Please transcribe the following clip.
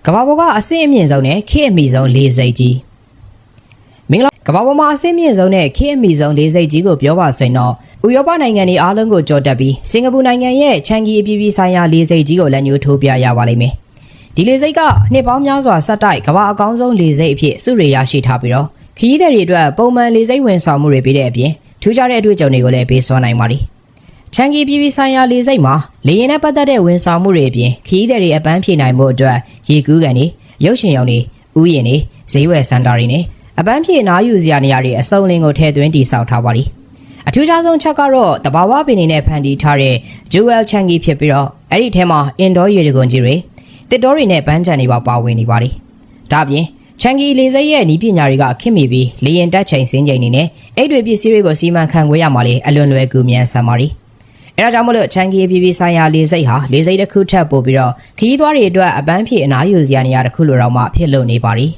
ကဘာပေါ်ကအဆင့်အမြင့်ဆုံးနဲ့ခေတ်အမီဆုံးလေးစိတ်ကြီးမင်္ဂလာကဘာပေါ်မှာအဆင့်မြင့်ဆုံးနဲ့ခေတ်အမီဆုံးလေးစိတ်ကြီးကိုပြောပါဆိုရင်တော့ဥရောပနိုင်ငံတွေအားလုံးကိုကြော်တက်ပြီးစင်ကာပူနိုင်ငံရဲ့ချန်ဂီအပြည်ပြည်ဆိုင်ရာလေးစိတ်ကြီးကိုလက်ညှိုးထိုးပြရပါလိမ့်မယ်ဒီလေးစိတ်ကနှစ်ပေါင်းများစွာဆက်တိုက်ကဘာအကောင်းဆုံးလေးစိတ်အဖြစ်စုရေရရှိထားပြီးတော့ခရီးသည်တွေအတွက်ပုံမှန်လေးစိတ်ဝန်ဆောင်မှုတွေပေးတဲ့အပြင်ထူးခြားတဲ့အတွေ့အကြုံတွေကိုလည်းပေးစွမ်းနိုင်ပါလိမ့်ချန်ဂီပြည်ပြည်ဆိုင်ရာလေးစိတ်မှာလေယာဉ်နဲ့ပတ်သက်တဲ့ဝန်ဆောင်မှုတွေအပြင်ခရီးသည်တွေအပန်းဖြေနိုင်မှုအတွက်ရေကူးကန်တွေရုပ်ရှင်ရုံတွေဥယျာဉ်တွေဈေးဝယ်စင်တာတွေနဲ့အပန်းဖြေနားယူစရာနေရာတွေအစုံလင်ကိုထည့်သွင်းတည်ဆောက်ထားပါလိမ့်အထူးခြားဆုံးချက်ကတော့တဘာဝပင်တွေနဲ့ဖန်တီးထားတဲ့ Jewel Changi ဖြစ်ပြီးတော့အဲ့ဒီထဲမှာ indoor ရေတံခွန်ကြီးတွေတစ်တော်တွေနဲ့ပန်းချံတွေပါဝင်နေပါလိမ့်ဒါအပြင်ချန်ဂီလေးစိတ်ရဲ့ဤပညာတွေကခင်မီပြီးလေရင်တက်ချိန်စင်းချိန်နေနဲ့အဲ့တွေပစ္စည်းတွေကိုစီမံခန့်ခွဲရမှာလေအလွန်လွယ်ကူမြန်ဆန်ပါလိမ့်အဲဒါကြောင့်မလို့ချန်ဂီပြည်ပြည်ဆိုင်ရာလေးစိတ်ဟာလေးစိတ်တစ်ခုထပ်ပို့ပြီးတော့ခရီးသွားတွေအတွက်အပန်းဖြေအနားယူစရာနေရာတစ်ခုလိုတော့မှဖြစ်လို့နေပါလိမ့်